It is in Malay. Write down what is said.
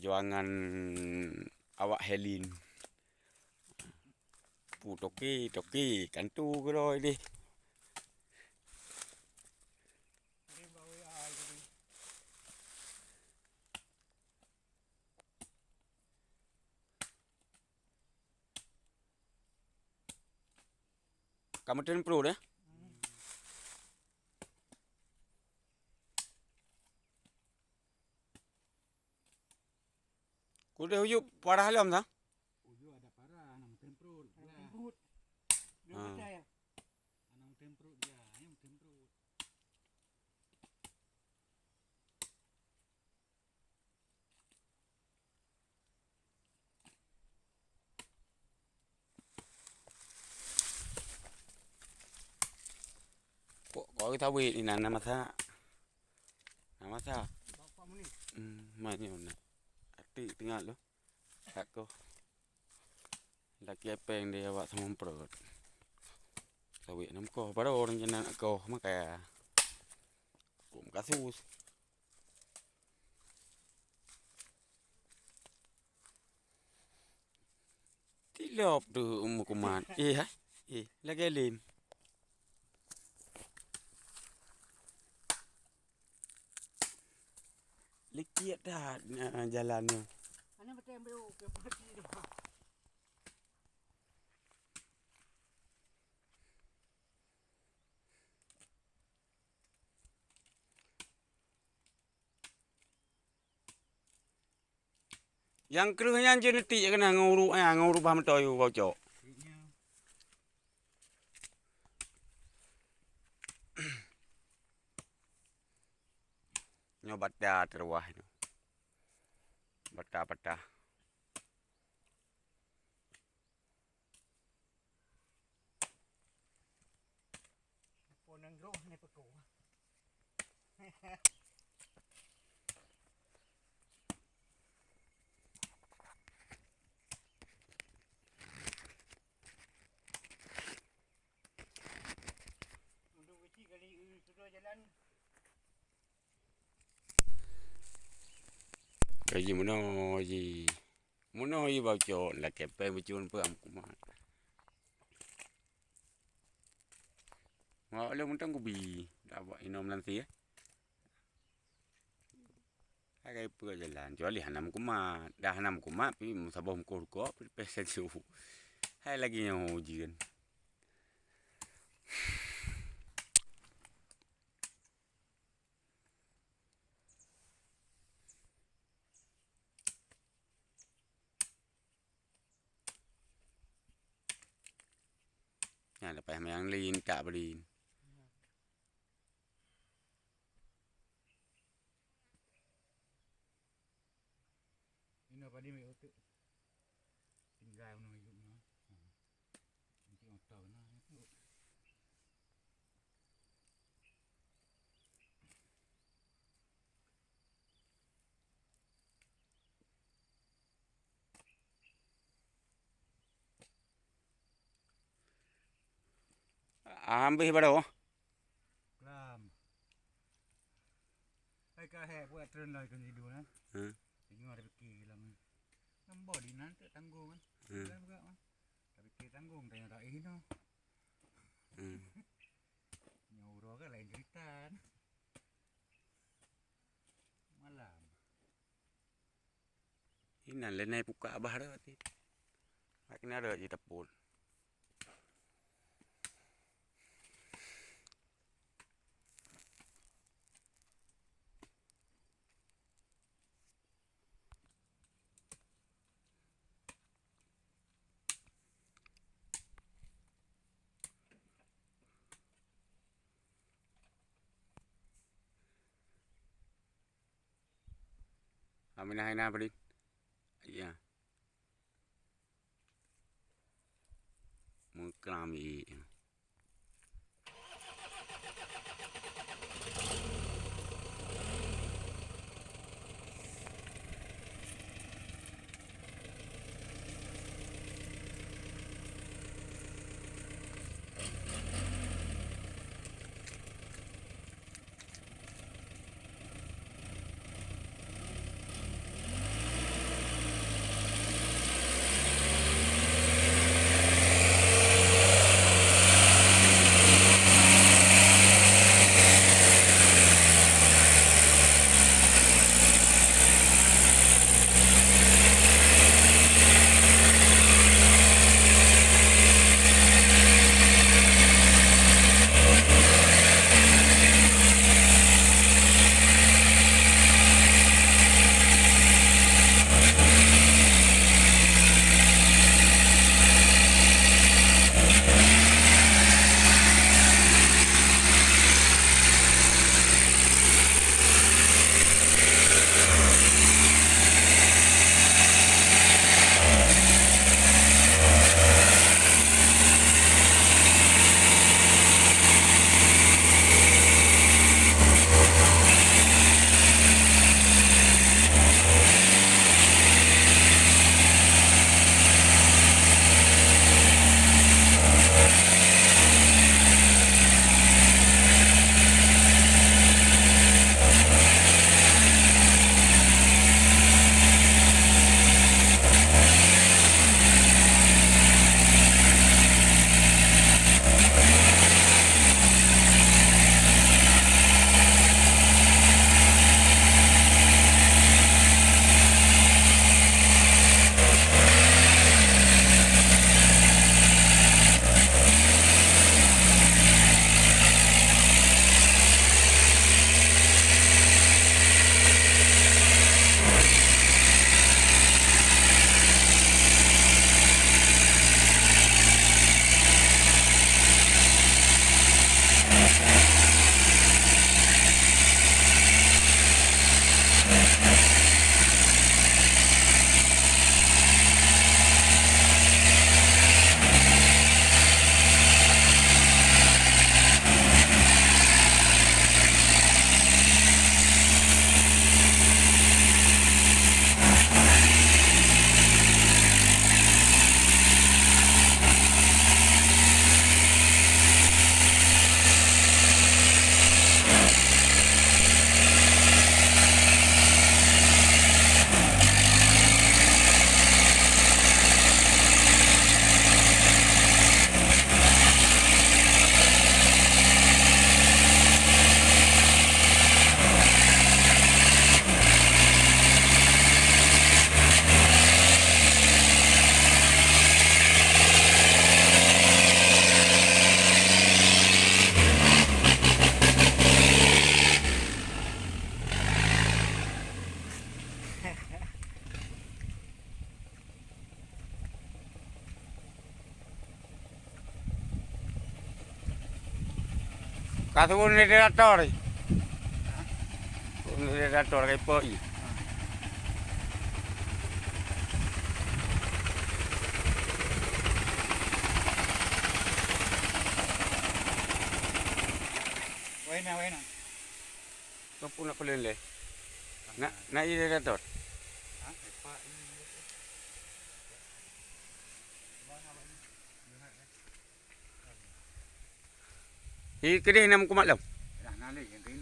perjuangan awak Helin. Toki kantu kalau ini. Kamu ten pro dah? Kuda huyup parah lam dah? Uju ada parah, nang temprut. Temprut. Dia Ah. percaya. Nang temprut dia, yang temprut. Kok kita wait ni nama sa. Nama sa. Bapak mu ni. Mana mana. Hati tinggal lu. Aku. Laki apa yang dia awak sama perut. Kawin nam ko pada orang jenak ko makaya. Kum kasus. Tilop tu kuman. Ha? Lagi lin. Likiat dah jalannya. Ana betul bro, ke parti tu. Yang keruhnya genetik kena nguru paham toyu bocok. Tiknya. Nyobat dah terwah itu. Bata-bata. Ponang roh ni peko. Untuk kecil kali sudah jalan. Kaji Muno ji bocok la kepe bicun pe am kuman. Ngak le muntang kubi. Dah buat inom nanti ya. Hai pe jalan. Kecuali hanam kumat. Dah hanam kumat pi musabah mukul kok pesen su. Hai lagi yang ujian. Ya lepas yang lain tak beli. Ini apa dia otak. Tinggal no hidup no. Nanti otak no itu. Ambil pada Kelam. Hai kahek buat tren lagi kan hidup nah. Tengok ada fikir kelam. Nampak di nanti tanggung kan. Kan juga kan. Tapi fikir tanggung tanya tak no. Nyauro kan lain cerita. Malam. Ini le naik buka abah dah ti. Makin ada je tepul. Aminah ina beri. Ya. Mukrami. Kaso ni derator. Ni derator kay po. Wena. Kau pun nak pelele. Nak ni derator. Ha? Pak ini. Ini kedai 6 kumat lam. Dah nalik yang